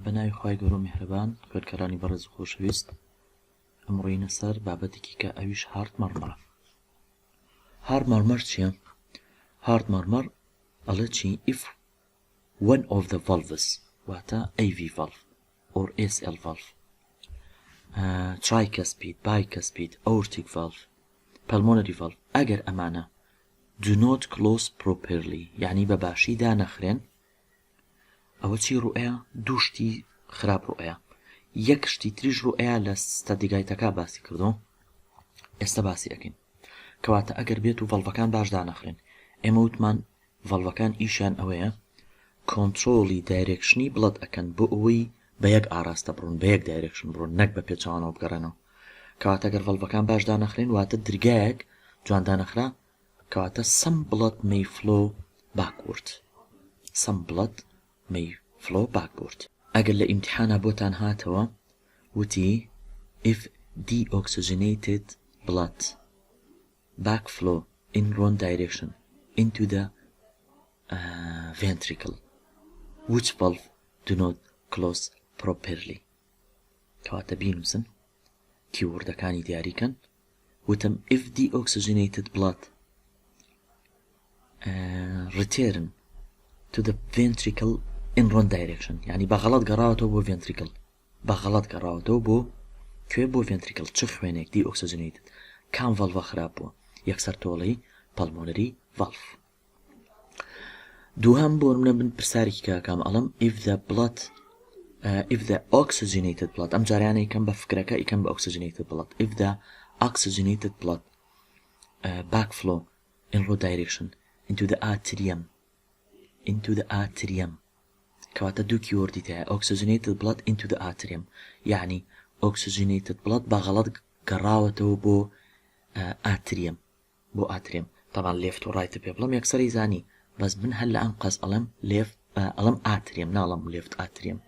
بەناوی خوای گەورە و میهرەبان خوێندکارانی بەڕێز و خۆشەویست ئەمڕۆینە سەر بابەتێکی کە ئەویش هارد مەرمەرە. هارد مەرمەر چییە؟ هارد مەرمەر ئەڵێ چی؟ if one of the valves واتە AV valve or ACL valve, tricuspid, bicuspid, aortic valve, pulmonary valve ئەگەر ئەمانە do not close properly یعنی بەباشی دانەخرێن، ئەوە چی ڕوئەیە؟ دوو شتی خراپ ڕوئەیە. یەک شتی تریش ڕوئەیە لە ستەدیگایتەکە باسی کردو، ئێستا باسی ئەکەین کەواتە ئەگەر بێت و ڤەڵڤەکان باش دانەخرێن. ئێمە وتمان ڤەڵڤەکان ئیشیان ئەوەیە کۆنتڕۆڵی دایرێکشنی بڵەد ئەکەن بۆ ئەوەی بە یەک ئاراستە بڕۆن، بە یەک دایرێکشن بڕۆن، نەک بە پێچەوانەوە بگەڕێنەوە. کەواتە ئەگەر ڤەڵڤەکان باش دانەخرێن واتە درگایەک جوان دانەخرا، کەواتە some blood may flow backward. some blood may flow backward. ئەگەر لە ئیمتیحانە بۆتان هاتەوە وتی if deoxygenated blood backflow in wrong direction into the ventricle, which valve do not close properly. کەواتە بینوسن کیوردەکانی دیاریکەن. وتم if deoxygenated blood return to the ventricle in wrong direction یعنی بەغەڵەت گەڕاوەتەوە بۆ ventricle، بەغەڵەت گەڕاوەتەوە بۆ کوێ؟ بۆ ventricle. چ خوێنێک deoxygenated کام ڤەڵڤە خراپ بووە؟ یەکسەر تۆڵەی pulmonary valve. دووهەم بۆ منە من پرسارێکی کاکام ئەڵم if the oxygenated blood ئەم جاریانە یکەم بە فکرەکە یکەم بە oxygenated blood if the oxygenated blood backflow in wrong direction into the atrium کەواتە دوو کیوردی تایە oxygenated blood into the atrium یعنی oxygenated blood بەغەڵەت گەڕاوەتەوە بۆ atrium، بۆ atrium. طبعا left و right پێ بڵم یەکسەری زانی، بەس من هەر لە ئەم قەس ئەڵم ئەڵم atrium ناڵم left atrium.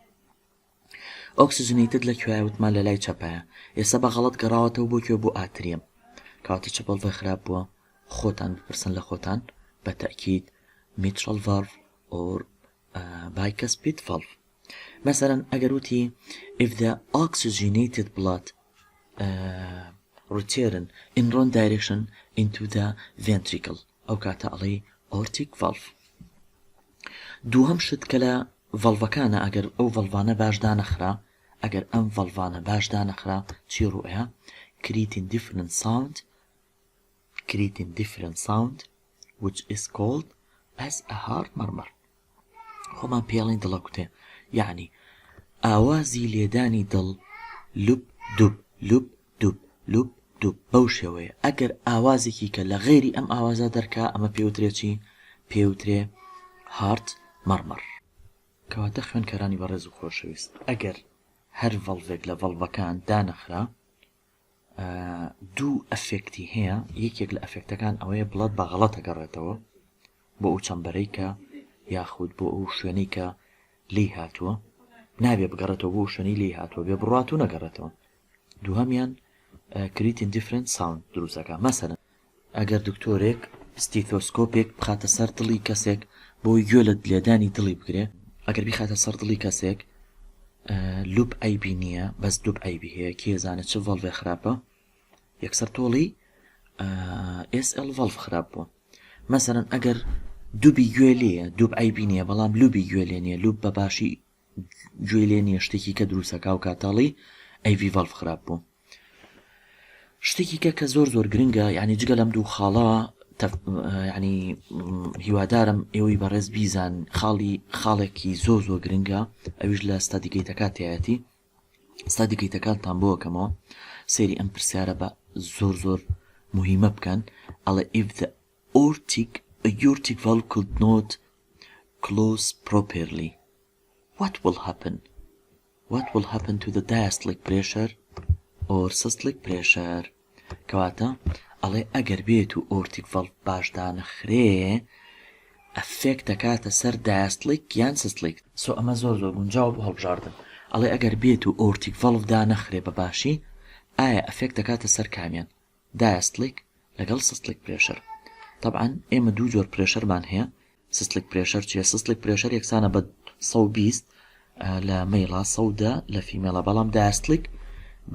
oxygenated لەکوێیە؟ وتمان لە لای چەپایە، ئێستا بەغەڵەت گەڕاوەتەوە بۆ کوێ؟ بۆ atrium. کەواتە چ بەڵڤە خراپ بووە؟ خۆتان بپرسن لە خۆتان بە تەکید mitral valve or bicuspid valve. مثلا ئەگەر وتی if the oxygenated blood return in wrong direction into the ventricle ئەو کاتە ئەڵێ aortic valve. دووهەم شت کە لە ڤەڵڤەکانە ئەگەر ئەو ڤەڵڤانە باش دانەخرا، ئەگەر ئەم ڤەڵڤانە باش دانەخرا چی ڕوئەیە؟ creating different sound which is called as a heart murmur. خۆمان پێڵین دڵە کوتێ یعنی ئاوازی لێدانی دڵ لوب دوب لوب دوب لوب دوب بەو شێوەیە. ئەگەر ئاوازێکی کە لە غێری ئەم ئاوازە دەرکا ئەمە پێوترێ چی؟ پێوترێ هارت مەرمەر. کەواتە خوێندکارانی بەڕێز و خۆشەویست ئەگەر هەر ڤەڵڤێک لە ڤەڵڤەکان دانەخرا دوو ئەفێکتی هەیە. یەکێک لە ئەفێکتەکان ئەوەیە بڵەت بەغەڵەت ئەگەڕێتەوە بۆ ئەو چەمبەرەی کە یاخود بۆ ئەو شوێنەی کە لی هاتووە، نابێ بگەڕێتەوە بۆ شوێنەی لی هاتووە، بێ بڕات و نەگەڕێتەوە. دووهەمیان creating different sound دروستەکە. مەسەلەن ئەگەر دکتۆرێک ستیتۆسکۆپێک بخاتە سەر دڵی کەسێک بۆی گوێ لە لێدانی دڵی بگرێ، ئەگەر بخاتە سەر دڵی کەسێک لوب ئەیبی نییە بەس دوب ئەیبی هەیە، کێزانێت چ ڤەڵڤێ خراپە؟ یەکسەر تۆڵی ACL valve خراپ بووە. مەسەلەن ئەگەر دووبی گوێ لێیە دووب ئەیبی نییە بەڵام لوبی گوێ لێ نییە، لوب بەباشی گوێ لێ نییە، شتێکی کە دروستەکە و کاتاڵی AV valve خراپ بوو. شتێکی کە زۆر گرنگە یعنی جگە لەم دوو خاڵە یعنی هیوادارم ئێوەی بەڕێز بیزان خاڵێکی زۆر گرنگە ئەویش لە ستادیگەیتەکە تایەتی. ستادیگەیتەکانتان بۆ ئەکەمەوە سێری ئەم پرسیارە بە زۆر مهمە بکەن. ئەڵێ if the aortic valve could not close properly what will happen to the diastolic pressure or systolic pressure. کەواتە ئەڵێ ئەگەر بێت و aortic valve باش دانەخرێ ئەفێکت دەکاتە سەر diastolic یان systolic. ئەمە زۆر گونجاو هەڵبژاردن. ئەڵێ ئەگەر بێت و aortic valve دانەخرێ بەباشی ئایا ئەفێکت دەکاتە سەر کامیان؟ diastolic لەگەڵ systolic pressure. طبعا ئێمە دوو جۆر پرێشەرمان هەیە. systolic pressure چیە؟ systolic pressure یەکسانە بە 120 لە مەیڵا سەودە لە فیمێڵە بەڵام دایستلیک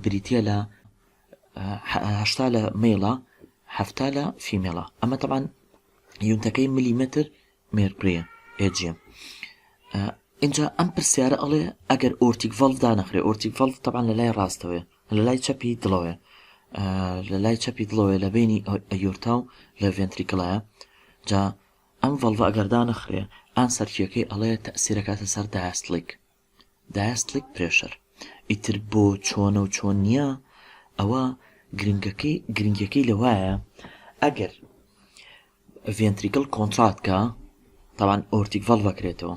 بریتە لە 80 لە مەیڵە 70 لە فیمێڵە. ئەمە طبعا یونتەکەی میلیمتر مێرکورەیە ئێجیەم. اینجا ئەم پرسیارە ئەڵێ ئەگەر ئۆرتیک ڤەڵڤ دانەخرێ، ئۆرتیک ڤەڵڤ طبعا لە لای ڕاستەوەیە، لە لای چەپی دڵەوەیە، لە لای چەپی دڵەوەیە لە بینی ئەیۆرتا و لە ڤێنتریکڵایە. جا ئەم ڤەڵڤە ئەگەر دانەخرێ ئانسەرکیەکەی ئەڵێ تەئسیرەکاتە سەر دایستلیک پرێشەر. ئیتر بۆ چۆنە و چۆن نییە ئەوە گرنگەکەی لەوایە ئەگەر ڤێنتریکڵ کۆنتراتکە طبعا ئۆرتیک ڤەڵڤ بکرێتەوە،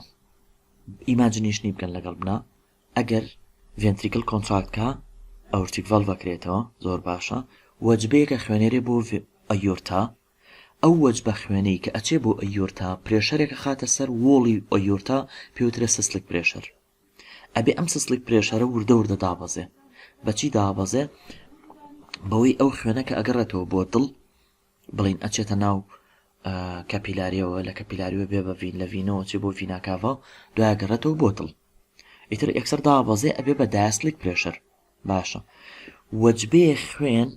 ئیماجنیشنی بکەن لەگەڵ بنا، ئەگەر ڤێنتریکڵ کۆنتراتکە ئۆرتیک ڤەڵڤ بکرێتەوە زۆر باشە، وەجبەیەکە خوێنێرێ بۆ ئەیۆرتا، ئەو وەجبە خوێنەی کە ئەچێ بۆ ئەیۆرتا پرێشەرێکە خاتە سەر وۆڵی ئەیۆرتا پێوترە سیستلیک پرێشەر. ئەبێ ئەم سیستلیک پرێشەرە وردە دابەزێ. بەچی دابەزێ؟ بەوەی ئەو خوێنەکە ئەگەڕێتەوە بۆ دڵ، بڵین ئەچێتە ناو کەپیلاریەوە، لە کەپیلاریوە بێ بە ڤین، لە ڤینەوە چێ بۆ ڤیناکاڤە، دوای گەڕێتەوە بۆ دڵ. ئیتر یەکسەر دابەزێ ئەبێ بە دایستلیک پرێشەر. باشە، وەجبەیە خوێن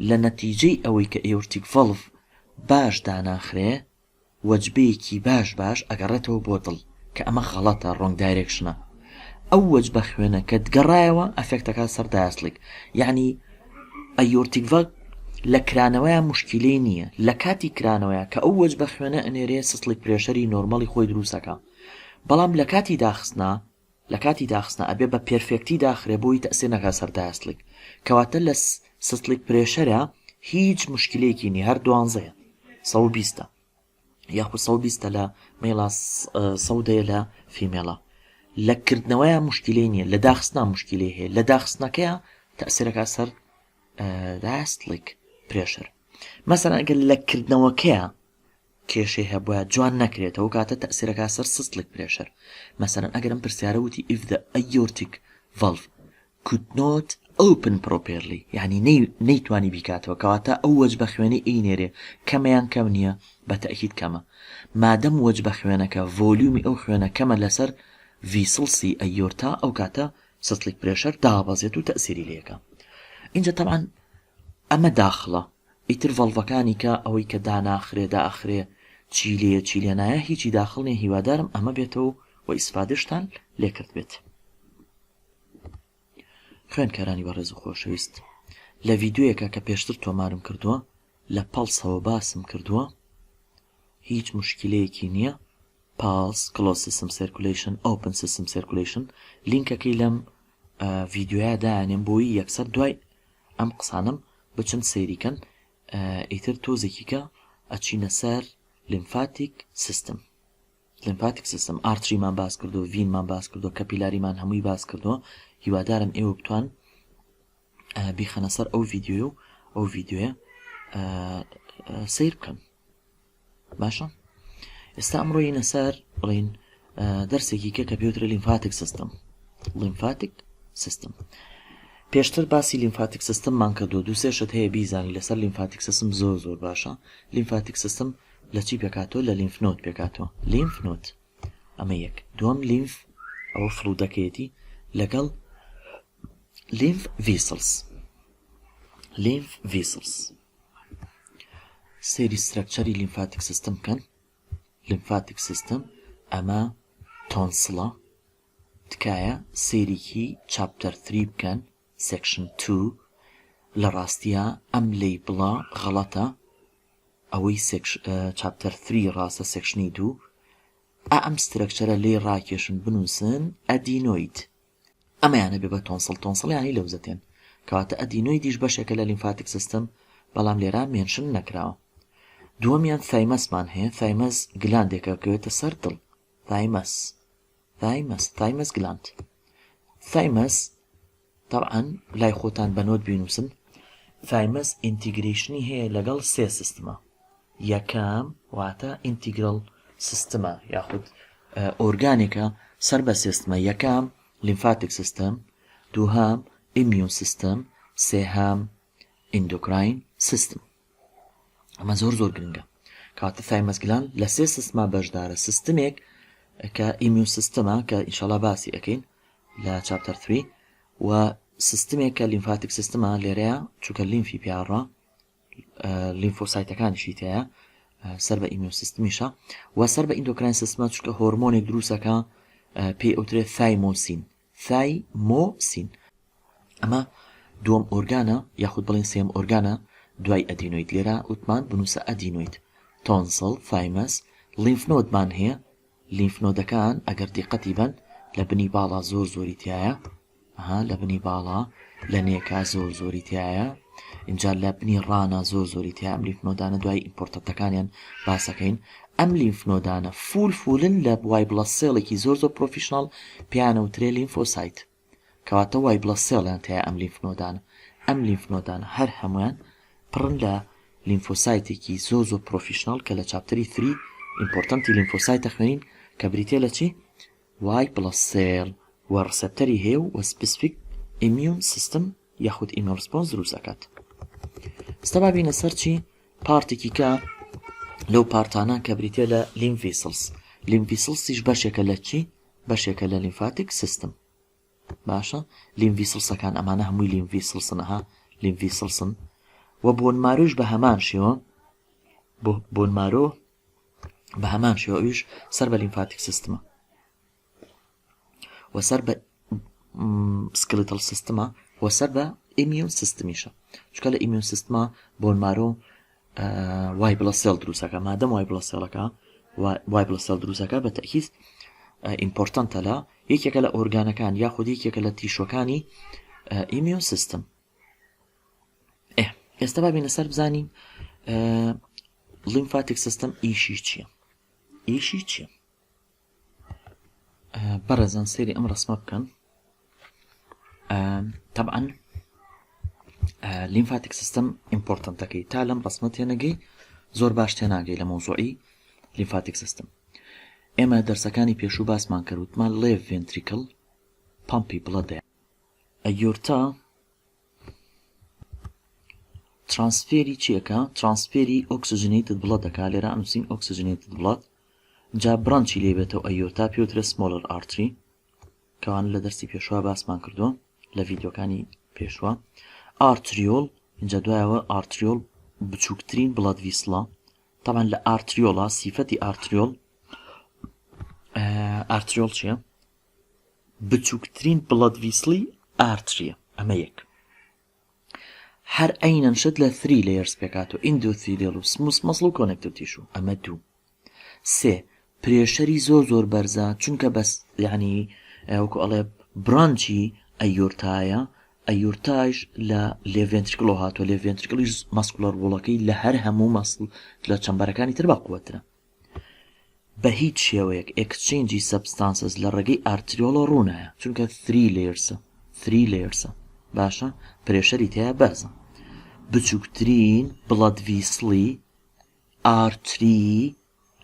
لە نەتیجەی ئەوەی کە ئێورتیک ڤەڵڤ باش داناخرێ، وەجبەیەکی باش ئەگەڕێتەوە بۆ دڵ، کە ئەمە غەڵەتە، ڕۆنگ دایرێکشنە. ئەو وەجبە خوێنە کە گەڕایەوە ئەفێکتەکە سەر دایستلیک، یعنی ئەیۆرتیک ڤەڵڤ لە کرانەوەیە مشکلەی نییە، لە کاتی کرانەوەیە کە ئەو وەجبە خوێنە ئەنێرێ سیستلیک پرێشەری نۆرمەڵی خۆی دروستەکە. بەڵام لە کاتی داخستنا ئەبێ بە پێرفێکتی داخرێ بۆی تەئسیر نەکا سەر دایستلیک، کەواتە لە سیستلیک پرێشەرە هیچ مشکلەیەکی نیە، هەر 12 120 یاخود 120 لە مەیڵا سەودەیە لە فیمێڵە. لە کردنەوەیە مشکلەی نییە، لە داخستنا مشکلەی هەیە، لە داخستنەکەیە تەئسیرەکە سەر دایستلیک پرێشەر. مەسەڵەن ئەگەر لە کردنەوەکەیە کێشەی هەبووە جوان نەکرێتەوە کاتە تەئسیرەکە سەر سیستلیک پرێشەر. مەسەڵەن ئەگەر ئەم پرسیارە وتی if the aortic valve could not open properly، یعنی نەیتوانی بیکاتەوە، کەواتە ئەو وەجبە خوێنەی ئینێرێ کەمەیان کەم نییە، بە تەئکید کەمە. مادەم وەجبە خوێنەکە ڤۆلیومی ئەو خوێنە کەمە لەسەر ڤیسڵسی ئەیۆرتا، ئەو کاتە سیستلیک پرێشەر دابەزێت و تەئسیری لێەکە. اینجا طبعا ئەمە داخڵە. ئیتر ڤەڵڤەکانی کە ئەوەی کە داخرێ چی لێ نایە هیچی داخڵ نیە. هیوادارم ئەمە بێتەوە و ئیسفادەشتان لێکرد بێت. خوێنکارانی بەڕێز و خۆشەویست، لە ڤیدیۆیەکە کە پێشتر تۆمارم کردووە لە پەڵسەوە باسم کردووە، هیچ مشکلەیەکی نییە. پاڵس، کلۆز سیستم سیرکولیشن، ئۆپن سیستم سیرکولیشن، لینکەکەی لەم ڤیدیۆیە دایانێن بۆی یەکسەر دوای ئەم قسانم بچن سەیریکەن. ئیتر تۆزێکی کە ئەچینە سەر لیمفاتیک سیستم. ئارتریمان باس کردو، ڤینمان باس کردو، کەپیلاریمان هەمووی باس کردووە. هیوادارم ئێوە بتوان بیخەنە سەر ئەو ڤیدیۆیە سیر بکەن. باشە، ئێستا ئەمڕۆینە سەر بڵین دەرسێکی کە پێوترە لیمفاتیک سیستم. پێشتر باسی لیمفاتیک سیستممان کردو، دوو سێ شت هەیە بیزانی لەسەر لیمفاتیک سیستم زۆر باشە. لیمفاتیک سیستم لە چی پێکاتەوە؟ لە لیمف نۆد پێکاتەوە. لیمف نۆد ئەمە یەک. دووەم لیمف ئەوە فڵودەکەیەتی لەگەڵ لیمف ڤیسڵز. سێری سترەکچەری لیمفاتیک سیستم کەن. لیمفاتیک سیستم ئەمە تۆنسڵە، تکایە سێریکی چاپتەر 3 بکەن، سێکشن 2. لە ڕاستیە ئەم لەیبڵە غەڵەتە، ئەوەی چاپتەر 3 ڕاستە، سێکشنی 2. ئەم سترەکچەرە لێ ڕاکێشن بنووسن ئەدینۆید. ئەمەیانە بێ بە تۆنسڵ یانی لەوزەتێن، کەواتە ئەدینۆیدیش بەشێکە لە لیمفاتیک سیستم، بەڵام لێرە مێنشن نەکراوە. دووەمیان تایمەسمان هەیە. تایمەس گلاندێکە کەوێتە سەر دڵ. تایمەس گلاند. تایمەس طبعا لای خۆتان بە نۆت بینووسن. تایمەس ئینتیگریشنی هەیە لەگەڵ سێ سیستمە. یەکەم واتە ئینتیگرال سیستمە، یاخود ئۆرگانێکە سەر بە سیستمە. یەکەم لیمفاتیک سیستم، دووهام ئیمیون سیستم، سێهام ئیندۆکراین سیستم. ئەمە زۆر گرنگە، کاتە تایمەس گلاند لە سێ سیستما بەشدارە. سیستمێک کە ئیمیون سیستمە کە ئینشاڵا باسی ئەەکەین، لا chapter 3 و سيستمێک کە لیمفاتیک سیستمە لێرەیە چونکە لیمفی پیاڕە لیمفۆسایتەکانیشی تەیە سەر بە ئیمیون سیستمیشە و سەر بە ئیندۆکراین سیستمە چونکە هۆرمۆنێک دروستەکە پێی ئەوترێت ثایمۆسین ئەمە دووەم ئۆرگانە یاخود بڵێن سێم ئۆرگانە دوای ئەدینۆید لێرە وتمان بنووسە ئەدینۆید تۆنسڵ ثایمەس لیمفنۆدمان هەیە لیمفنۆدەکان ئەگەر دیقەتی بن لە بنی باڵا زۆری تایە لە بنی باڵا لە نێکا زۆری تایە اینجا لە بنی ڕانە زۆری تیا ئەم لیمفنۆدانە دوای ئیمپۆرتەتەکانیان باسەکەین ئەم لیمفنۆدانە فولن لە وای بڵەس سێڵێکی زۆر پرۆفیشناڵ پیانەوترێ لیمفۆسایت کەواتە وای بڵەس سێڵیان تایە ئەم لیمفنۆدانە هەر هەمویان پڕن لە لیمفۆسایتێکی زۆر پرۆفیشناڵ کە لە چاپتەری 3 ئیمپۆرتەنتی لیمفۆسایتە خوێنین کە بریتێ لە چی وای بڵەس سێڵ و ڕسەپتەری هەیە و سپسیفیک ئیمیون سیستم یاخود ئیمیون ڕسپۆنس دروست دەکات ستا بینە سەر چی پارتێکی کە لەو پارتانە کە بریتێ لە لیمفیسڵسیش بەشێکە لە چی بەشێکە لە لیمفاتیک سیستم باشە لیمفیسڵسەکان ئەمانە هەمووی لیمفیسڵسن و بۆنمارۆش بە هەمان شێوە بۆنمارۆ بە هەمان شێوە ئەویش سەر بە لیمفاتیک سیستمە و سەر بە سکلتل سیستمە و سەر بە ئیمیون سیستمیشە چکە لە ئیمیون سیستمە بۆنمارۆ وای بڵە سێڵ دروستەکە مادەم وای بڵە سێڵەکە وای بڵە سێڵ دروستەکە بە تەکیز ئیمپۆرتەنتە لە یەکێکە لە ئۆرگانەکان یاخود یەکێکە لە تیشۆکانی ئیمیون سیستم ئێستا بابینە سەر بزانین لیمفاتیک سیستم ئیشی چییە بەڕێزان سێری ئەم ڕسمە بکەن طبعا لیمفاتیک سیستم ئیمپۆرتەنتەکەی تا لەم ڕسمە تێنەگەی زۆر باش تێناگەی لە مۆزوعی لیمفاتیک سیستم ئێمە دەرسەکانی پێشوو باسمان کردوتمان لێف ڤێنتریکل پامپی بڵەدەیە ئەیۆرتا ترانسفێری چیەکە ترانسفێری ئۆکسجنیتد بڵەد دەکا لێرە ئەنووسین ئۆکسجنیتد بڵەد جا برانچی لێبێتەوە ئەیۆرتا پێوترە سمۆلر ئارتری کەوان لە دەرسی پێشوە باسمان کردووە لە ڤیدیۆکانی پێشوە ئارتریۆل اینجا دوایەوە ئارتریۆل بچووکترین بڵەد ڤیسڵە طبعا لە ئارتریۆڵە سیفەتی ئارتریۆل چییە بچووکترین بڵەد ڤیسڵی ئارتریە ئەمە یەک هەر ئەینەن شت لە 3 layers پێکاتەوە ئیندۆثیلیۆل و سموس مەسڵ و کۆنێکتیڤ تیشو ئەمە 2 3 پرێشەری زۆر بەرزە چونکە بەس یعنی وەکو ئەڵێ برانچی ئەیۆرتایە ئەیۆرتاش لە لێڤێنتریکلۆ هاتووە لێڤێنتریکلیش مەسکولەر وڵەکەی لە هەر هەموو مەسڵ لە چەمبەرەکانی تر بەقووەترە بە هیچ شێوەیەک ئێکسچێنجی سەبستانسز لە ڕێگەی ئارتریۆڵە ڕوونایە چونکە 3 layers باشە پرێشەری تەیە بەرزە بچووکترین بڵەد ڤیسڵی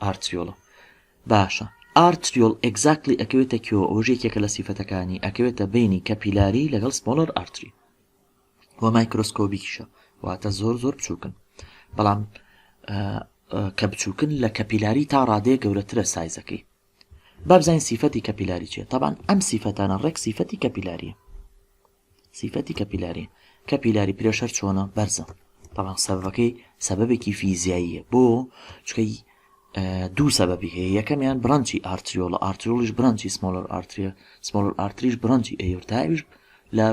ئارتریۆڵە باشە ئارتریۆل ئێگزاکتلی ئەکەوێتە کێوە ئۆژێکێکە لە سیفەتەکانی ئەکەوێتە بینی کەپیلاری لەگەڵ سمۆلەر ئارتری وە مایکرۆسکۆبیکیشە واتە زۆر بچووکن بەڵام کە بچووکن لە کەپیلاری تا ڕادەیە گەورەترە سایزەکەی بابزین سیفەتی کەپیلاری چیە طبعا ئەم سیفەتانە ڕێک سیفەتی کەپیلاریە کەپیلاری پرێشەر چۆنە بەرزە طبعا سەبەبێکی فیزیاییە بۆ چکەی دوو سەبەبی هەیە یەکەمیان برانچی ئارتریۆڵیش برانچی سمۆلەر ئارتریش برانچی ئەیۆرتایش لە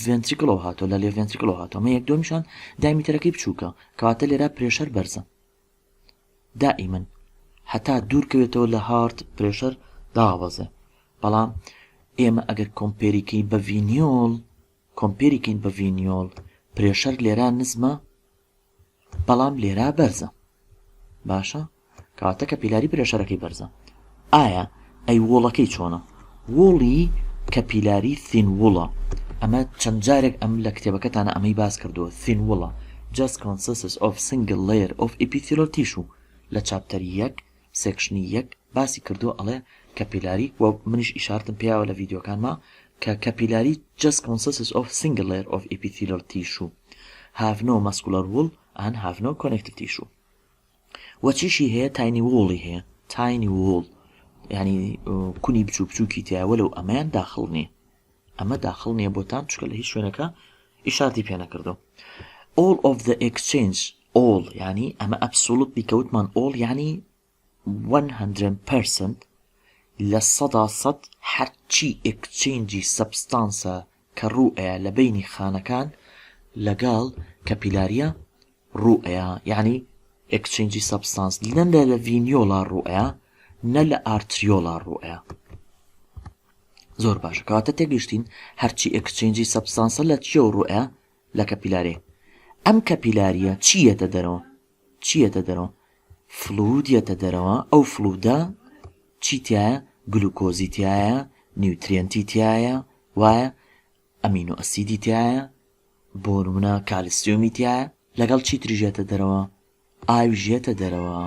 ڤێنتریکلۆ هاتۆ لە لێ ڤێنتریکلۆ هاتۆ ئەمە یەک دۆمیشان دایمیتەرەکەی بچووکە کەواتە لێرە پرێشەر بەرزە دائیمەن هەتا دوورکەوێتەوە لە هارت پرێشەر داوەزە بەڵام ئێمە ئەگەر کۆمپێریکەین بە ڤینیۆل پرێشەر لێرە نزمە بەڵام لێرە بەرزە باشە کەواتە کەپیلاری پرێشەرەکەی بەرزە ئایا ئەی وۆڵەکەی چۆنە وۆڵی کەپیلاری ثین وڵە ئەمە چەند جارێک ئەم لە کتێبەکەتانە ئەمەی باس کردووە ثین وڵە just consists of single layer of epithelial tissue لە چاپتەری 1 سێکشنی 1 باسی کردووە ئەڵێ کەپیلاری و منیش ئیشارتم پیاوە لە ڤیدیۆکانما کە کەپیلاری just consists of single layer of epithelial tissue have no muscular wool and have no connective tissue وەچیشی هەیە تاینی وۆڵی هەیە تاینی وۆڵ یعنی کونی بچووکی تایە وەلەو ئەمەیان داخڵ نییە ئەمە داخڵ نییە بۆتان چکە لە هیچ شوێنەکە ئیشارەتی پێ نەکردو. all of the exchange all يعني أما absolute بكوتمان all يعني 100% للصدى صد حتى exchange substance كالرؤية لبين خانكان لقال كابيلاريا رؤية يعني exchange substance لن لفينيولا الرؤية نلا arteriola الرؤية زور باشا كواتا تيجيشتين هرچی exchange substance لتشيو رؤية لكابيلاري ئەم کەپیلاریە چیەتە دەرەوە فلودیەتە دەرەوە ئەو فلودە چی تایە گلوکۆزی تایە نیوترێنتی تایە وایە ئەمینۆ ئەسیدی تایە بۆ نمونە کالسیۆمی تایە لەگەڵ چی تریژێتە دەرەوە ئاوی ژێتە دەرەوە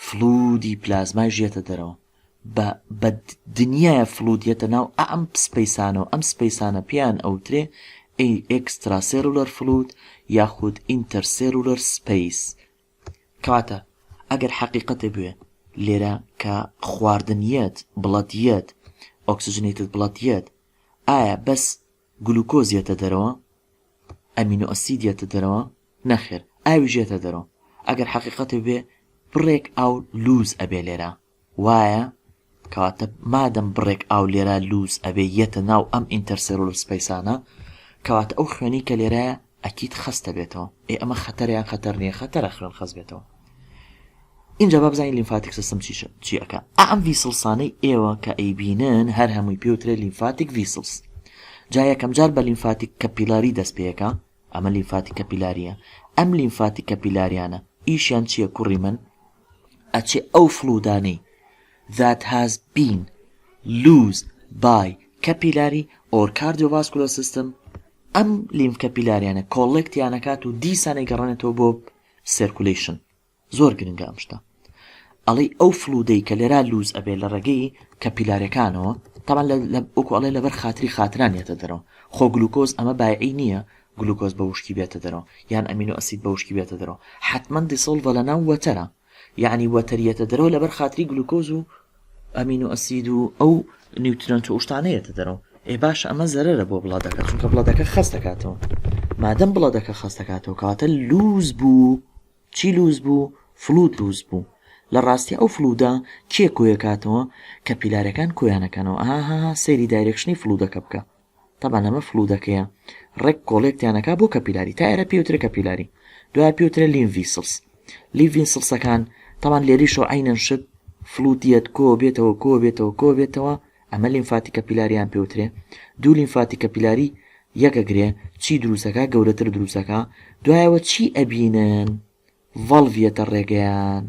فلودی پلازمای ژێتە دەرەوە بە دنیای فلودیەتە ناو ئەم سپەیسانەوە ئەم سپەیسانە پیان ئەوترێ extracellular fluid یاخود intercellular space کەواتە ئەگەر حەقیقەتە بوێ لێرە کە خواردنیەت بڵەتیەت ئۆکسجنێتت بڵەتیەت ئایا بەس گلوکۆزیەتە دەرەوە ئەمینۆ ئەسیدیەتە دەرەوە نەخێر ئاوی ژێتە دەرەوە ئەگەر حەقیقەتە بوێ بڕێک ئاو لوز ئەبێ لێرە وایە کەواتە مادەم بڕێک ئاو لێرە لوز ئەبێ یەتە ناو ئەم intercellular spaceانە کەواتە ئەو خوێنی کە لێرەیە ئەکید خستە بێتەوە ئەمە خەتەریان خەتەر نییە خەتەرە خوێن خەست بێتەوە اینجا با بزانین لیمفاتیک سیستم چی ئەکا ئەم ڤیسڵسانەی ئێوە کە ئەیبینن هەر هەمووی پێوترێ لیمفاتیک ڤیسڵس جا یەکەم جار بە لیمفاتیک کەپیلاری دەست پێیەکە ئەمە لیمفاتیک کەپیلاریە ئەم لیمفاتیک کەپیلاریانە ئیشیان چییە کوڕی من ئەچێ ئەو فلودانەی that has been loosed by capillary or cardiovascular system ئەم لیمف کەپیلاریانە کۆڵێکتیانەکات و دیسانەی گەڕێنێتەوە بۆ سێرکولیشن زۆر گرنگە ئەم شتە ئەڵێ ئەو فلودەی کە لێرا لوز ئەبێ لە ڕێگەی کەپیلارەکانەوە تاوان وەکو ئەڵێ لەبەر خاترانێتە دەرەوە خۆ گلوکۆز ئەمە بایعی نییە گلوکۆز بە وشکی بێتە دەرەوە یان ئەمینۆ ئەسید بە وشکی بێتە دەرەوە حتمما دیسۆڵڤە لە ناو وەتەرە یعنی وەتەریەتە دەرەوە لەبەر خاتری گلوکۆز و ئەمینۆ ئەسید و ئەو نیوترۆنت و شتانەیەتە دەرەوە باش ئەمە زەرەرە بۆ بڵادەکە چونکە بڵادەکە خەست دەکاتەوە مادەم بڵادەکە خەست دەکاتەوە کەواتە لوز بوو چی لوز بوو فلود لوز بوو لە ڕاستی ئەو فلودە کێ کۆیەکاتەوە کەپیلارەکان کۆیانەکەنەوە ئاها سەیری دایرێکشنی فلودەکە بکە تەبان ئەمە فلودەکەیە ڕێک کۆڵێکتیانەکە بۆ کەپیلاری تا ئێرە پێوترە کەپیلاری دوای پێوترە لیم ڤیسڵس لیم ڤیسڵسەکان تەبان لێریشۆ عینەن شت فلودیەت کۆ بێتەوە ئەمە لیمفاتی کەپیلاریان پێوترێ دوو لیمفاتی کەپیلاری یەکەگرێ چی دروستەکە گەورەتر دروستەکە دوایەوە چی ئەبینن ڤەڵڤیەتە ڕێگەیان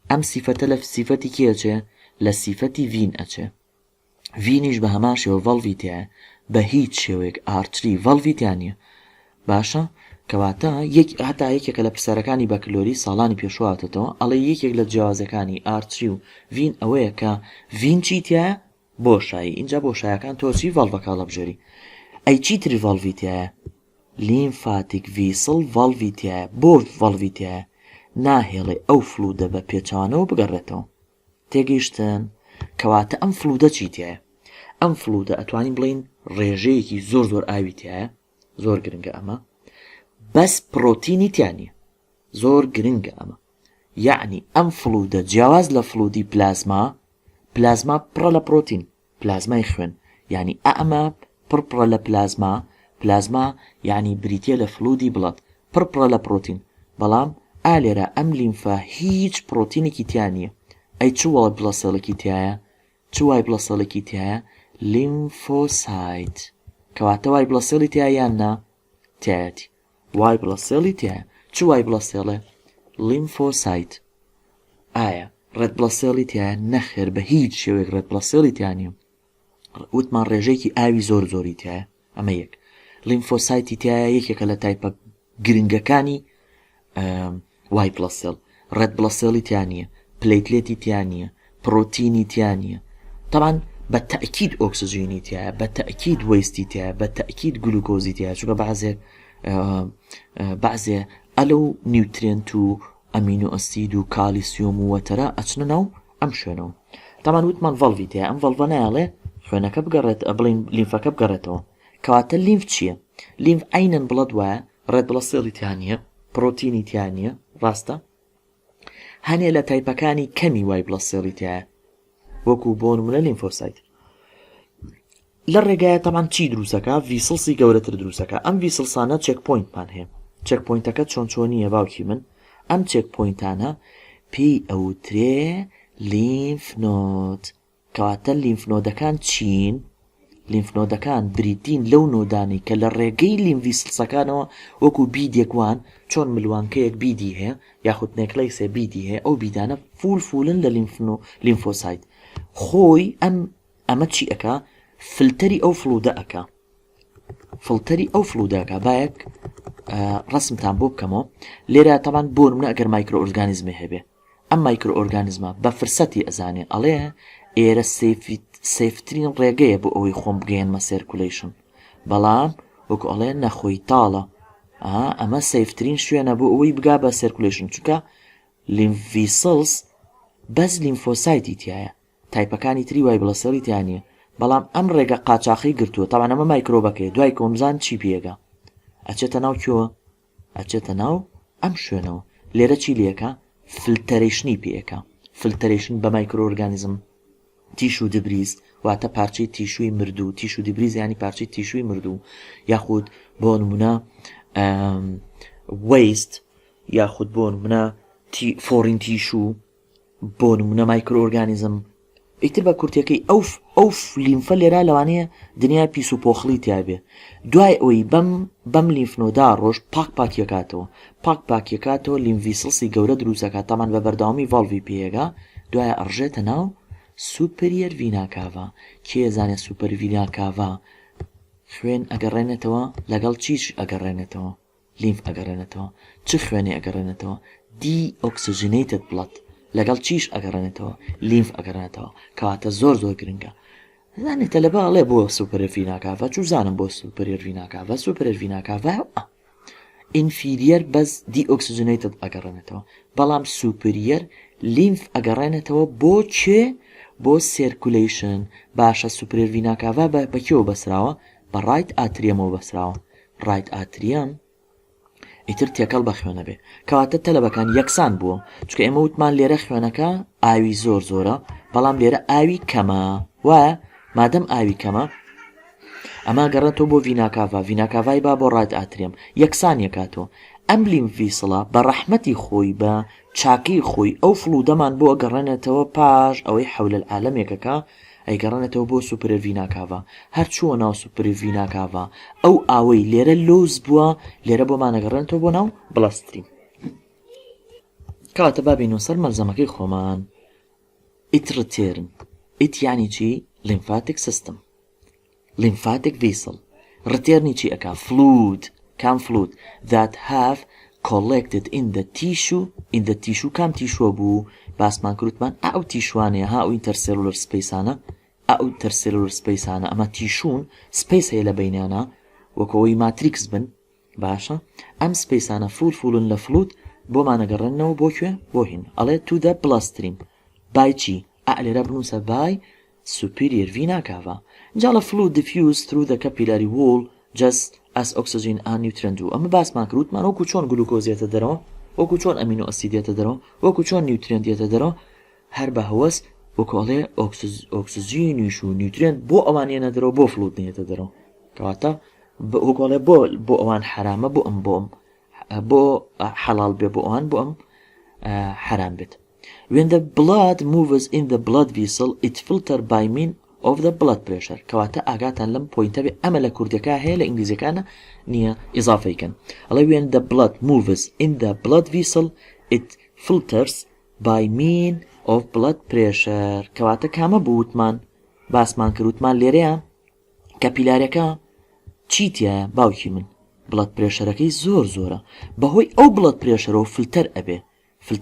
ئەم سیفەتە لە سیفەتی کێچێ لە سیفەتی ڤین ئەچێ ڤینیش بە هەمان شێوە ڤەڵڤی تایە بە هیچ شێوەیەک ئارتری ڤەڵڤی تیان نییە باشە کەواتە هەتا یەکێکە لە پرسەرەکانی بەکلۆری ساڵانی پێشواتەوە ئەڵێ یەکێک لە جیاوازەکانی ئارتری و ڤین ئەوەیە کە ڤین چی تایە بۆشایی اینجا بۆشایەکان تۆچی ڤەڵڤەکە لەبژێری ئەی چیتری ڤەڵڤی تایە لیمفاتیک ڤیسڵ ڤەڵڤی تایە بۆ ڤەڵڤی تایە ناهێڵێ ئەو فلودە بە پێچوانەوە بگەڕێتەوە تێگەیشتن کەواتە ئەم فلودە چی تایە ئەم فلودە ئەتوانین بڵین ڕێژەیەکی زۆر ئاوی تایە زۆر گرنگە ئەمە بەس پرۆتینی تیانە زۆر گرنگە ئەمە یعنی ئەم فلودە جیاواز لە فلودی پلازما پڕە لە پرۆتین پلازمای خوێن یعنی ئەمە پڕ لە پلازما یعنی بریتە لە فلودی بڵەت پڕ لە پرۆتین بەڵام ئالێرە ئەم لیمفە هیچ پرۆتینێکی تیان نییە ئەی چوای بڵەسەڵێکی تایە چوای بڵەسەڵێکی تایە لیمفۆسایت کەواتە وای بڵەسەڵی تایە یان نا تایەتی وای بڵەسەڵی تایە چوای بڵەسەڵێ لیمفۆسایت ئایا ڕێت بڵەسێڵی تایە نەخێر بە هیچ شێوەیەک ڕێت بڵەسێڵی تیانە وتمان ڕێژەیەکی ئاوی زۆری تایە ئەمە یەک لیمفۆسایتی تایە یەکێکە لە تایپە گرنگەکانی وای بڵەسێڵ ڕێت بڵەسێڵی تیانە پلیتلێتی تیانە پرۆتینی تیانە تەبان بە تەئکید ئۆکسجینی تایە بە تەئکید وەیستی تایە بە تەئکید گلوکۆزی تایە چونکە بەعزێ ئەلەو نیوترێنت و ئەمینۆ ئەسید و کالیسیۆم و وەتەرە ئەچنە ناو ئەم شوێنەوە تامان وتمان ڤەڵڤی تایە ئەم ڤەڵڤە نایڵێ خوێنەکە بگەڕێت بڵین لیمفەکە بگەڕێتەوە. کەواتە لیمف چییە؟ لیمف عینەن بڵد وایە ڕێت بڵە سێڵی تیانە پرۆتینی تیانە ڕاستە هەنێ لە تایپەکانی کەمی وای بڵە سێڵی تایە وەکو بۆ نمونە لیمفۆسایت. لە ڕێگایە تەمان چی دروستەکە؟ ڤیسڵسی گەورەتر دروستەکە. ئەم ڤیسڵسانە چێک پۆینتمان هەیە. چێک پۆینتەکە چۆنیە باوکی من؟ ئەم چێک پۆینتانە پێی ئەوترێ لیمف نۆد. کەواتە لیمف نۆدەکان چین؟ لیمف نۆدەکان بریتین لەو نۆدانی کە لە ڕێگەی لیمڤیسڵسەکانەوە وەکو بیدێکوان چۆن ملوانکەیەک بیدی هەیە یاخود نێکلەیسێ بیدی هەیە ئەو بیدانە فولن لە لیمفۆسایت. خۆی ئەمە چی ئەکا؟ فلتەری ئەو فلودە ئەکا. فلتەری ئەو فلودەکە باەک ڕسمتان بۆ بکەمەوە. لێرە تەمان بۆ نمونە ئەگەر مایکرۆ ئۆرگانیزمی هەبێ ئەم مایکرۆ ئۆرگانیزمە بە فرسەتی ئەزانێ ئەڵێ ئێرە سیفترین ڕێگەیە بۆ ئەوەی خۆم بگەێنمە سێرکولیشن بەڵام وەکو ئەڵێ نەخۆی تاڵە ئەمە سیفترین شوێنە بۆ ئەوەی بگا بە سێرکولیشن چونکە لیمڤیسڵس بەس لیمفۆسایتی تایە تایپەکانی تری وای بڵە سێڵی تیانە بەڵام ئەم ڕێگە قاچاقی گرتووە تاوان ئەمە مایکرۆبەکەی دوای کۆمزان چی پێگە ئەچێتە ناو کێوە ئەچێتە ناو ئەم شوێنەوە. لێرە چی لێکە؟ فلتەرێشنی پێەکە. فلتەرێشن بە مایکرۆ ئۆرگانیزم تیش و دبریز واتە پارچەی تیشوی مردوو تیش و دبریز ینی پارچەی تیشوی مردوو یاخود بۆ نمونە ویست یاخود بۆ نمونە فۆرین تیشو بۆ نمونە مایکرۆ ئۆرگانیزم ئیتر بە کورتەکەی ئەو لیمفە لێرا لەوانەیە دنیا پیس و پۆخڵی تیابێ دوای ئەوەی بەم لیمفنۆدا ڕۆژ پاکیەکاتەوە لیمڤیسڵسی گەورە دروستەکات تامان بە بەرداوامی ڤاڵڤی پێگا دوایە ئەڕژێتە ناو سوپریەر ڤینا کاڤا. کێزانێت سوپەر ڤینا کاڤا خوێن ئەگەڕێنێتەوە لەگەڵ چیش ئەگەڕێنێتەوە؟ لیمف ئەگەڕێنێتەوە. چ خوێنێ ئەگەڕێنێتەوە؟ دی ئۆکسجنەیتد بڵد لەگەڵ چیش ئەگەڕێنێتەوە؟ لیمف ئەگەڕێنێتەوە. کەواتە زۆر گرنگە. زانێتە لە باڵێ بۆ سوپەر ڤینا کاڤا چوو زانم بۆ سوپەر ڤینا کاڤا سوپەر ڤینا کاڤا ئینفیریەر بەس دی ئۆکسجنەیتد ئەگەڕێنێتەوە بەڵام سوپریەر لیمف ئەگەڕێنێتەوە بۆ چێ؟ بۆ سێرکولیشن. باشە سوپرێر ڤینا کاڤا بەکێوە بەسراوە؟ بە ڕایت ئاتریەمەوە بەسراوە. ڕایت ئاتریەم ئیتر تێکەڵ بە خوێنە بێ کەواتە تەلەبەکان یەکسان بووە چکە ئێمە وتمان لێرە خوێنەکە ئاوی زۆرە بەڵام لێرە ئاوی کەمە وایە مادەم ئاوی کەمە ئەما گەڕێتەوە بۆ ڤینا کاڤا. ڤینا کاڤای با بۆ ڕایت ئاتریەم یەکسان یەکاتەوە. ئەم لیمڤیسڵە بە ڕەحمەتی خۆی بە چاکەی خۆی ئەو فلودەمان بۆ گەڕێنێتەوە پاش ئەوەی حەولە العالەمێکەکە ئەیگەڕێنێتەوە بۆ سوپرێر ڤینا کاڤا. هەر چووە ناو سوپرێر ڤینا کاڤا ئەو ئاوەی لێرە لۆز بووە لێرە بۆمانەگەڕێنێتەوە بۆ ناو بڵەستریم. کەواتە بابینەوە سەر مەرزەمەکەی خۆمان. ئیترتێرن ئیت یانی چی؟ لیمفاتیک سیستم lymphatic vessel. ڕتێرنی چی ئەکا؟ fluid کام fluid that have collected in the tissue کام تیشوە بوو باسمان کروتمان ئەو تیشوانەیە ها ئەو intercellular spaceانە ئەو intercellular spaceانە ئەمە تیشون سپیس هەیە لە بینیانە وەکەوەی ماتریکس بن باشە ئەم سپیسانە فولن لە فلوت بۆمانەگەڕێنەوە بۆ کوێ؟ بۆ هین ئەڵێ to the bloodstream بای چی؟ لێرە بنووسە بای superior vena cava. جاء fluid diffuse through the capillary wall just as oxygen and nutrient do. أما باس ما كروت ما وكو چون جلوكوز يتدرو وكو چون أمينو أسيد يتدرو وكو چون نيوترينت يتدرو هر بهوس وكو عليه أكسجين يشو نيوترينت بو أوان يندرو بو فلويد يتدرو كواتا وكو عليه بو أوان حرامة بو حلال بو أوان بو حرام بيت. When the blood moves in the blood vessel, it filters by means of the blood pressure. كواتا أجاتن لم point به أمل كردكا هي لإنجليزي كان نية إضافي كان. When the blood moves in the blood vessel, it filters by means of blood pressure. كواتا كاما بوتمان باس مان كروتمان ليريا كابيلاريكا چيتيا باوكي من blood pressure كي زورا بهوي أو blood pressure أو filter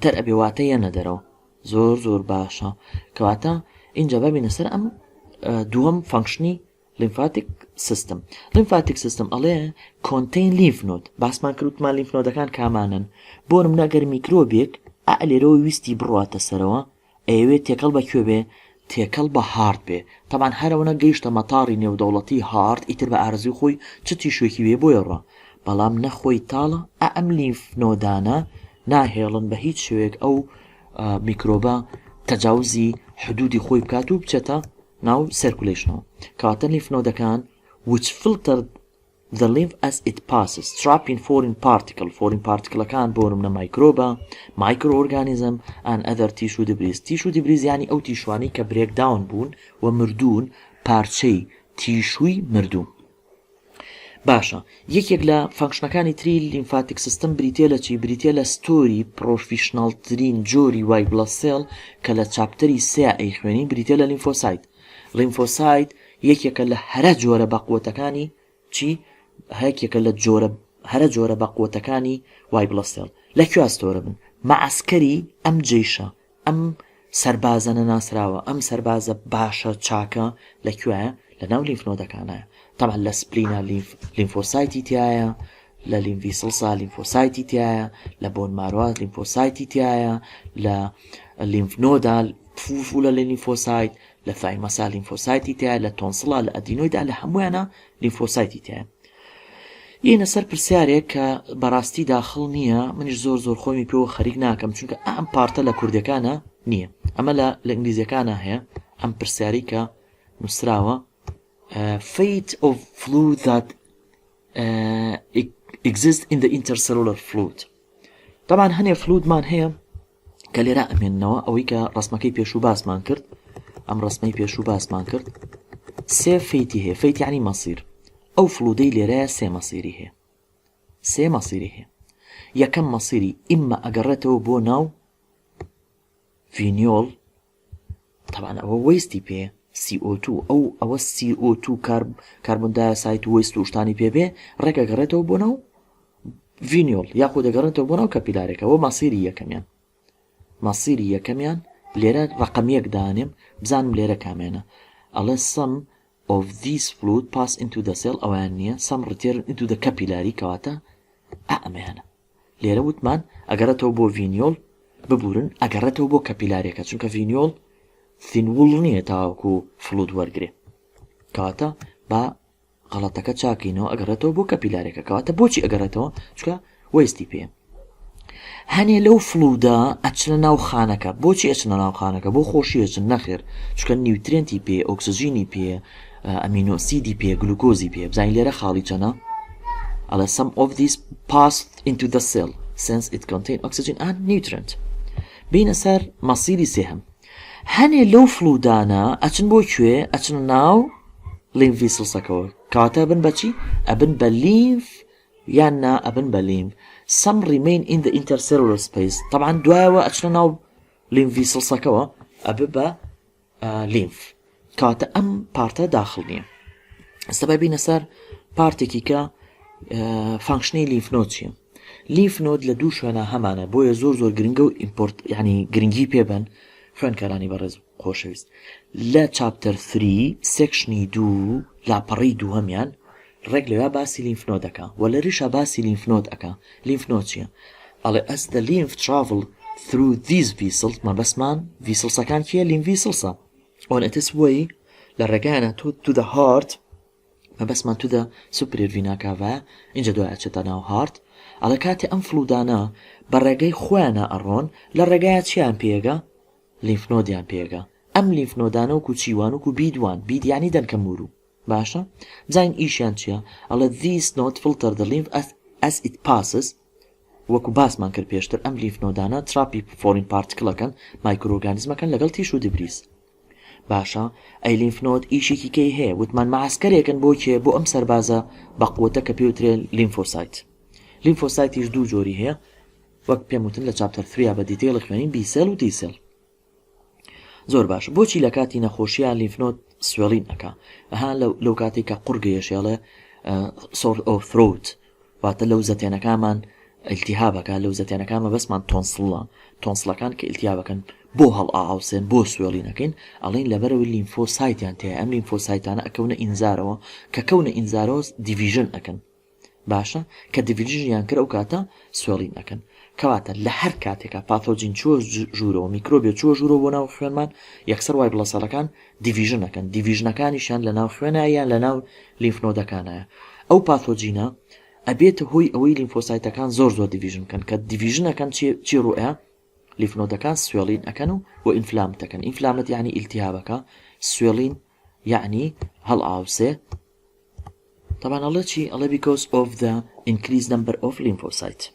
أبي واتيا ندرو زور باشا كواتا اینجا ببینە سەر ئەم دووەم فانکشنی lymphatic system. lymphatic system ئەڵێ contain lymph node. باسمان کروتمان lymph نۆدەکان کامانن بۆ نمونە ئەگەر میکرۆبێک لێرەوە ویستی بڕواتە سەرەوە ئەوێت تێکەڵ بەکوێ بێ تێکەڵ بە هارد بێ طبعا هەرەوەنە گەیشتە مەتاڕی نێودەوڵەتی هارد ئیتر بە ئارزوی خۆی چ تیشوێکی وێ بۆیە ڕە بەڵام نەخۆی تاڵە ئەم لیمف نۆدانە ناهێڵن بە هیچ شوێک ئەو میکرۆبە تەجاوزی حدودی خۆی بکات و بچێتە ناو سيركوليشنەوە کەواتە لیمف نۆدەکان which filtered the lymph as it passes trapping foreign particleەکان بۆ نمونە مایکرۆبە microorganism and other tissue debris یعنی ئەو تیشوانی کە breakdown بوون و مردوون پارچەی تیشووی مردوو باشە یەکێک لە فانکشنەکانی تری لیمفاتیک سیستم بریتێ لە چی بریتێ لە ستۆری پرۆفیشناڵترین جۆری وای بڵە سێڵ کە لە چاپتەری سێ ئەی خوێنی بریتێ لە لیمفۆسایت یەکێکە لە هەرە جۆرە بەقوتەکانی چی هەیەکێکە لە هەرە جۆرە بەقوتەکانی وای بڵە سێڵ لەکوێ ئەستۆرە بن مەعسکەری ئەم جێشە ئەم سەربازە نەناسراوە ئەم سەربازە باشە چاکە لەکوێیە لە ناو لیمف نۆدەکانایە طبعا لە سپلینە لیمفۆسایتی تایە لە لیمڤیسڵسا لیمفۆسایتی تایە لە بۆن ماڕواز لیمفۆسایتی تایە لە لیمف نۆدا فولە لە لیمفۆسایت لە فایمەسا لیمفۆسایتی تایە لە تۆنسڵا لە ئەدینۆیدا لە هەمویانە لیمفۆسایتی تایە یەنە سەر پرسیارێک کە بەڕاستی داخڵ نییە منیش زۆر خۆمی پێوە خەریک ناکەم چونکە ئەم پارتە لە کوردەکانە نییە ئەمە لە ئینگلیزیەکانە هەیە ئەم پرسیاری کە نووسراوە fate of fluid that exist in the intercellular fluid طبعا هەنێ فلودمان هەیە کە لێرە ئەمێننەوە ئەوەی کە ڕسمەکەی پێشوو باسمان کرد ئەم ڕسمەی پێشوو باسمان کرد سێ فەیتی هەیە فەیت یعنی مەسیر ئەو فلودەی لێرەیە سێ مەسیری هەیە یەکەم مەسیری ئیممە ئەگەڕێتەوە بۆ ناو ڤینیۆل طبعا ئەوە وەیستی پێ CO2 ئەوە CO2 کاربن دایۆکساید وەیست و شتانی پێبێ ڕێگە گەڕێتەوە بۆ ناو ڤینیۆل یاخود دەگەڕێتەوە بۆ ناو کەپیلارێکەوە ماسیری یەکەمیان لێرە ڕقەمیەک دانێم بزانم لێرە کامێنە ئەڵێ some of these fluid pass into the cell ئەویان نییە some return into the capillary کەواتە ئەمەیانە لێرە وتمان ئەگەڕێتەوە بۆ ڤینیۆل ببورن ئەگەڕێتەوە بۆ کەپیلارێکە چونکە ڤینیۆل ثینوڵ نییە تاوەکو فلود وەرگێ کەواتە با غەڵەتەکە چاکینەوە ئەگەڕێتەوە بۆ کەپیلارێکە کەواتە بۆچی ئەگەڕێتەوە چکە وەیستی پێ هەنێ لەو فلودا ئەچنە ناو خانەکە بۆچی ئەچنە ناو خانەکە بۆ خۆشی ئەچن نەخێر چکە نیوترێنتی پێ ئۆکسجینی پێ ئەمینۆسیدی پێ گلوکۆزی پێ بزانین لێرە خاڵی چەنە ئەڵێ some of these passed into the cell since it contain oxygen and nutrient بینە سەر مەسیری سێهم هەنێ لەو فلودانە ئەچن بۆ کوێ ئەچن ناو لیمڤیسڵسەکەەوە کاتە بن بەچی ئەبن بە لیمف یان نا ئەبن بە لیمف some remain in the intercellular space طبعا دوایەوە ئەچنە ناو لیمڤیسڵسەکەەوە ئەبێ بە لیمف کاتە ئەم پارتە داخڵ نییە ئێستا ببینە سەر پارتێکی کە فانکشنەی لیمف نۆد چییە لیمف نۆد لە دوو شوێنە هەمانە بۆیە زۆر گرنگە و ئیمپۆرت یعنی گرنگی پێبن خوێنکارانی بەڕێز خۆشەویست لە چاپتەر 3 سێکشنی 2 لاپەڕی دووهەمیان ڕێک لەوێ باسی لیمف نۆد دەکا و لە ریشە باسی لیمف نۆد ئەکا لیمف نۆد چییە ئەڵێ as the lymph travel through these vessels مەبەسمان ڤیسڵسەکان کیە لیمف ڤیسڵسە on its way لە ڕێگایانە to the heart مەبەسمان to the superior vena cava اینجا دوای ئەچێتە ناو هارت ئەڵێ کاتێ ئەم فلودانە بە ڕێگەی خۆیانە ئەڕۆن لە ڕێگایە چیان پێگە لیمف نۆدیان پێگە ئەم لیمف نۆدانە وکو چیوان وکو بیدوان بید یعنی دەنکە مورو باشە بزانین ئیشیان چییە ئەڵێ these node filter the lymph as it passes وەکو باسمان کرد پێشتر ئەم لیمف نۆدانە تراپی فۆرین پارتکلەکەن مایکرۆۆرگانیزمەکەن لەگەڵ تیش و دبریز باشە ئەی لیمف نۆد ئیشێکی کەی هەیە وتمان مەعسکەرێکن بۆ کێ بۆ ئەم سەربازە بەقوتە کە پێوترێن لیمفۆسایتیش دوو جۆری هەیە وەک پێم وتن لە چاپتەر 3 بە دیتێڵ خوێنین بیسێل و دیسێل زۆر باش بۆچی لە کاتی نەخۆشییان لیمف نۆد سوێڵین ئەکا ئەها لەو کاتێک کە قورگەیەشێڵێ سۆر ئۆ ثرۆت واتە لەو زەتێنەکانمان ئیلتیهابەکە لەو زەتێنەکانمە بەسمان تۆنسڵەکان کە ئیلتیهابەکەن بۆ هەڵئاوسێن بۆ سوێڵینەکەین ئەڵین لەبەرەوەی لیمفۆسایتیان تەیە ئەم لیمفۆسایتانە ئەکەونە ئینزارەوە کە کەونە ئینزارەوە دیڤیژن ئەکەن باشە کە دیڤیژنیان کرد ئەو کاتە سوێڵین ئەکەن کەواتە لە هەر کاتێکە پاتۆجین چوە ژوورەوە میکرۆبێ چوە ژوورەوە بۆ ناو خوێنمان یەکسەر وای بڵەسەڵەکان دیڤیژنەکەن دیڤیژنەکانیشان لە ناو خوێنە یان لە ناو لیمفنۆدەکانایە ئەو پاتۆجینە ئەبێتە هۆی ئەوەی لیمفۆسایتەکان زۆر دیڤیژنکەن کە دیڤیژنەکەن چی ڕوئە لیمفنۆدەکان سوێڵین ئەەکەن و ئینفلامتەکەن ئینفلامەت یعنی ئیلتیهابەکە سوێڵین یعنی هەڵ ئاوسێ طبعا الله چی الله because of the increased number of lymphocytes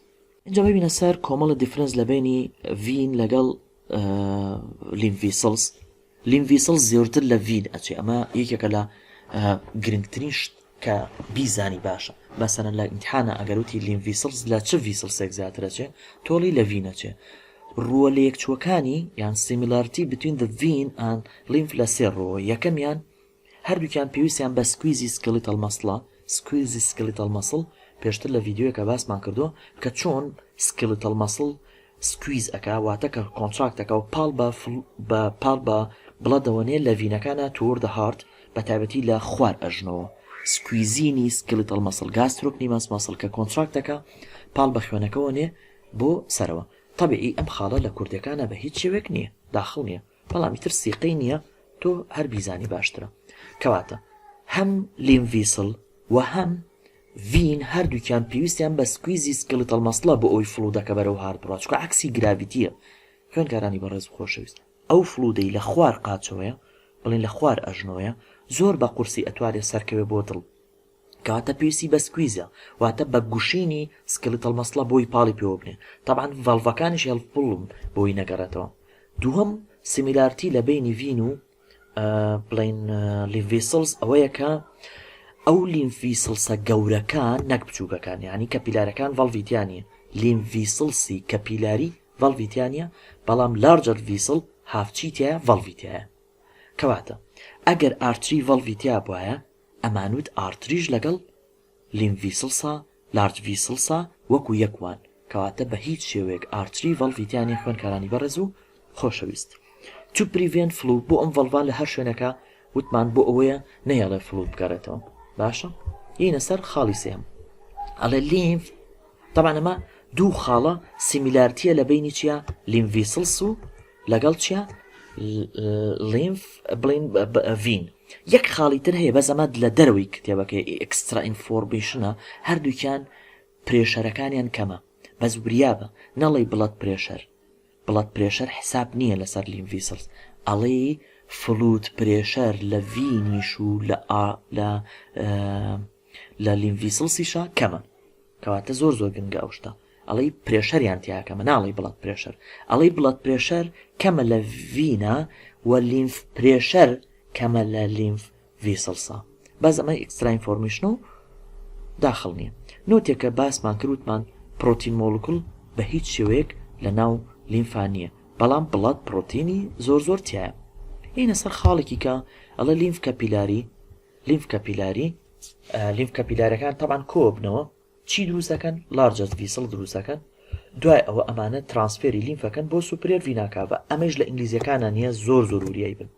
اینجا ببینە سەر کۆمەڵە دیفرنس لە بینی ڤین لەگەڵ لیمفیسلز لیمفیسلز زیاتر لە ڤین ئەچێ ئەمە یەکێکە لە گرنگترین شت کە بیزانی باشە مەسەلەن لە ئیمتحانە ئەگەروتی لیمفیسلز لە چ ڤیسلسێک زیاترەچێ تۆڵی لە ڤینەچێ ڕووە لە یەکچوەکانی یان similarity between the vein and lymph لە سێ ڕۆوە یەکەمیان هەردووکیان پێویستیان بە سکویزی skeletal muscle سکویزی skeletal muscle پێشتر لە ڤیددیۆیەکە باسمان کردو کە چۆن skeletal muscle سکویز ئەکا واتە کە کۆنتراکتەکە و پاڵ بە بڵەدەوەنێ لە ڤینەکانە toward the heart بە تایبەتی لە خوار ئەژنەوە سکویزینی skeletal muscle gastrocnemius muscle کە کۆنتراکتەکە پاڵ بە خوێنەکەوەنێ بۆ سەرەوە طبعی ئەم خاڵە لە کوردەکانە بە هیچ شێوێک نییە داخڵ نییە بەڵامی تر سیقەی نییە تۆ هەر بیزانی باشترە کەواتە هەم لیمڤیسل و هەم ڤین هەردووکیان پێویستیان بە سکویزی skeletal muscle بۆ ئەوی فلوودەکە بەرەو هارد بڕات چکە عکسی گراڤیتیە خوێنکارانی بەڕێز خۆشەویست ئەو فلوودەی لە خوار قاچەوەیە بڵین لە خوار ئەژنەوەیە زۆر بە قورسی ئەتوارێت سەرکەوێ بۆ دڵ کەواتە پێویستی بە سکویزە واتە بە گوشینی skeletal muscle بۆی پاڵی پێوە بنێ طبعا ڤەڵڤەکانیش هەڵپڵم بۆی نەگەڕێتەوە دووەم سیمیلارتی لە بینی ڤین و بڵین لیمفیسلز ئەوەیە کە ئەو لیمفیسلسە گەورەکان نەک بچووکەکان یعنی کەپیلارەکان ڤەڵڤیتیانە لیمفیسلسی کەپیلاری ڤەڵڤیتیانە بەڵام لارجر ڤیسل هافچیتیە ڤەڵڤیتیایە کەواتە ئەگەر ئارتری ڤەڵڤیتیا بواە ئەمانوت ئارتریش لەگەڵ لیمڤیسلسا لارج ڤیسلسا وەکو یەکوان کەواتە بە هیچ شێوەیەک ئارتری ڤەڵڤیتیانی خوێنکارانی بەڕێز و خۆشەویست تو پریڤێن فلو بۆ ئەم ڤەڵڤان لە هەر شوێنەکە وتمان بۆ ئەوەیە نەیەڵێ فلو بگەڕێتەوە باشە یینە سەر خاڵی سێم ئەڵێ لیمف طبعا ئەمە دوو خاڵە سیمیلارتیە لە بینی چیە لیمڤیسلس و لەگەڵ چیە لیمف بڵین ڤین یەک خاڵی تر هەیە بەس ئەمە لە دەروی کتێبەکەی ئێکسترا ئینفۆرمیشنە هەردووکیان پرێشەرەکانیان کەمە بەس وریابە نەڵێ بڵەت پرێشەر حساب نییە لەسەر لیمڤیسلز ئەڵێ فلوت پرێشەر لە ڤینیش و لە لیمڤیسلسیشە کەمە کەواتە زۆر گرنگە ئەو شتە ئەڵێ پرێشەریان تیاکەمە ناڵێ بڵەت پرێشەر ئەڵێ بڵەت پرێشەر کەمە لە ڤینە و لیمف پرێشەر کەمە لە لیمف ڤیسلسە باز ئەمە ئێکسترا ئینفۆرمیشن و داخڵ نییە نۆتێکە باسمان کردوتمان پرۆتین مۆلکول بە هیچ شێوەیەک لە ناو لیمفانیە بەڵام بڵەت پرۆتینی زۆر تایە اینە سەر خاڵێکی کە ئەڵە لیمف کەپیلارەکان تەبان کۆبنەوە چی دروستەکەن لارجەت ڤیسڵ دروستەکەن دوای ئەوە ئەمانە ترانسفێری لیمفەکەن بۆ سوپرێر ڤیناکاوە ئەمەش لە ئینگلیزیەکانە نییە زۆر وریایی بن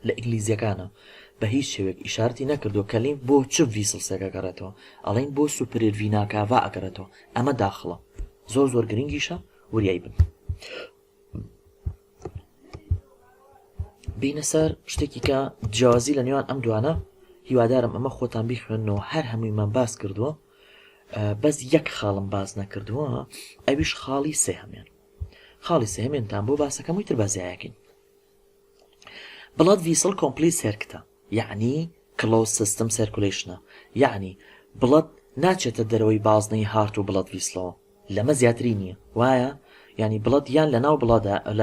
لە ئینگلیزیەکانە بە هیچ شێوێک ئیشارەتی نەکردو کە لیمف بۆ چ ڤیسڵسێک ئەگەڕێتەوە ئەڵێن بۆ سوپرێر ڤیناکاوە ئەگەڕێتەوە ئەمە داخڵە زۆر گرنگیشە وریایی بن بینە سەر شتێکی کە جیازی لە نێوان ئەم دوانە هیوادارم ئەمە خۆتان بیخوێنەوە هەر هەموویمان باس کردووە بەس یەک خاڵم باز نەکردووە ئەویش خاڵی سێهەمیان خاڵی سێهەمێنتان بۆ باسەکەم ویتر بازیایەکەین بڵاد ڤیسڵ کۆمپلیت سێرکتە یعنی کلۆز سیستم سێرکولیشنە یعنی بڵەت ناچێتە دەرەوەی بازنەی هارت و بڵەت ڤیسڵەوە لەمە زیاتری نییە وایە یعنی بڵەت یان لە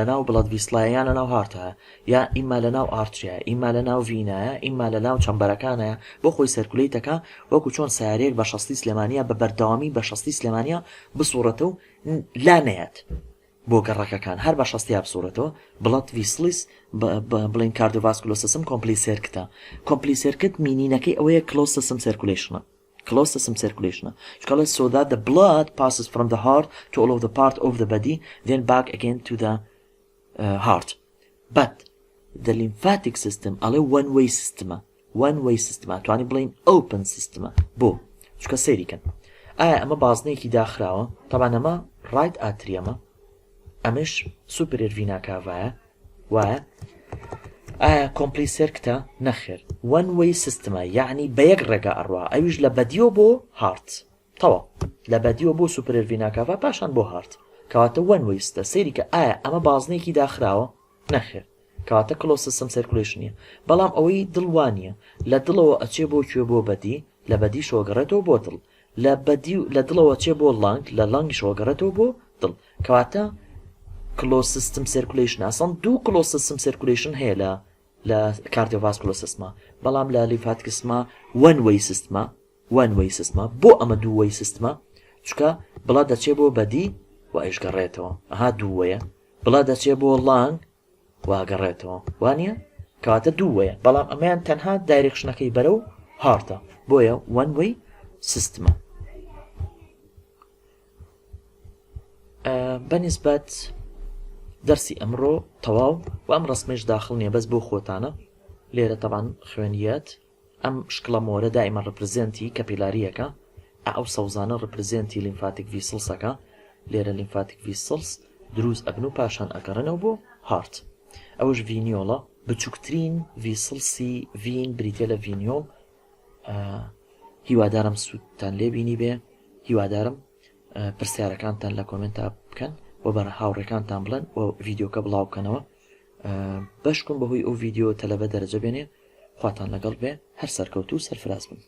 ناو بڵەت ڤیسڵایە یان لە ناو هارتەیە یا ئیما لە ناو ئارتریایە ئیما لە ناو ڤینایە ئیما لە ناو چەمبەرەکانەیە بۆ خۆی سەرکولیتەکە وەکو چۆن سیارەیەک بە شەستی سلێمانیە بە بەردەوامی بە شەستی سلێمانیە بسوڕێتە و لا نەیەت بۆ گەڕەکەکان هەر بە شەستیا بسوڕێتەوە بڵەت ڤیسڵیس بڵین کاردیۆڤاسکولار سیستم کۆمپلیت سێرکتە کۆمپلیت سێرکت مینینەکەی ئەوەیە کلۆز سیستم سێرکولیشنە closed system circulation so that the blood passes from the heart to all of the part of the body then back again to the heart but the lymphatic system is a one-way system تواني بلين open system بو شو كسيري كان أما بعضني كي داخراوة طبعا أما ڕایت ئاتریەمە ئەمەش سوپرێر ڤینا کاڤایە وایە ئایا کۆمپلی سێرکتە نەخێر وەن وەی سیستمە یعنی بە یەک ڕێگە ئەڕوا ئەویش لە بەدیۆ بۆ هارت تەواو لە بەدیۆ بۆ سوپرێر ڤینا کاڤا پاشان بۆ هارت کەواتە وەن وەیستە سەیری کە ئایا ئەمە بازنێکی داخراوە نەخێر کەواتە کلۆز سیستم سیرکولیشنیە بەڵام ئەوەی دڵوانیە لە دڵەوە ئەچێ بۆ کوێ بۆ بەدی لە بەدی شۆگەڕێتەوە بۆ دڵ لە دڵەوە چێ بۆ لانگ لە لانگی شۆگەڕێتەوە بۆ دڵ کەواتە کلۆز سیستم سیرکولیشن ئاسان دوو کلۆز سیستم سیرکولیشن هەیە لە کاردیۆڤاسکولار سیستما بەڵام لە لیمفاتیک سیستما وەن وەی سیستما بۆ ئەمە دوو وەی سیستما چونکە بڵا دەچێ بۆ بەدی و ئەیشگەڕێتەوە ئەها دوو وەیە بڵا دەچێ بۆ لانگ واگەڕێتەوە وانە کەواتە دوو وەیە بەڵام ئەمەیان تەنها دایرێکشنەکەی بەرە و هارتە بۆیە وەن وەی سیستمە بەنسبەت دەرسی ئەمڕۆ تەواو و ئەم ڕسمێش داخل نییە بەس بۆ خۆتانە لێرە تەبان خوێنیەت ئەم شکڵە مۆرە دائیمە ڕپرزێنتی کەپیلاریەکە ئەو سەوزانە ڕپرزێنتی لیمفاتیک ڤیسڵسەکە لێرە لیمفاتیک ڤیسڵس دروست ئەبن و پاشان ئەگەڕێنەوە بۆ هارت ئەوش ڤینیۆڵە بچووکترین ڤیسڵسی ڤین بریتە لە ڤینیۆڵ هیوادارم سوودتان لێ بینی بێ هیوادارم پرسیارەکانتان لە کۆمنتا بکەن و بەرە هاوڕێکانتان بڵێن و ڤیدیۆکە بڵاو بکەنەوە بەشکم بەهۆی ئەو ڤیدیۆ تەلەبە دەرەجە بێنێ خواتان لەگەڵ بێ هەر سەرکەوتو و سەرفراز بن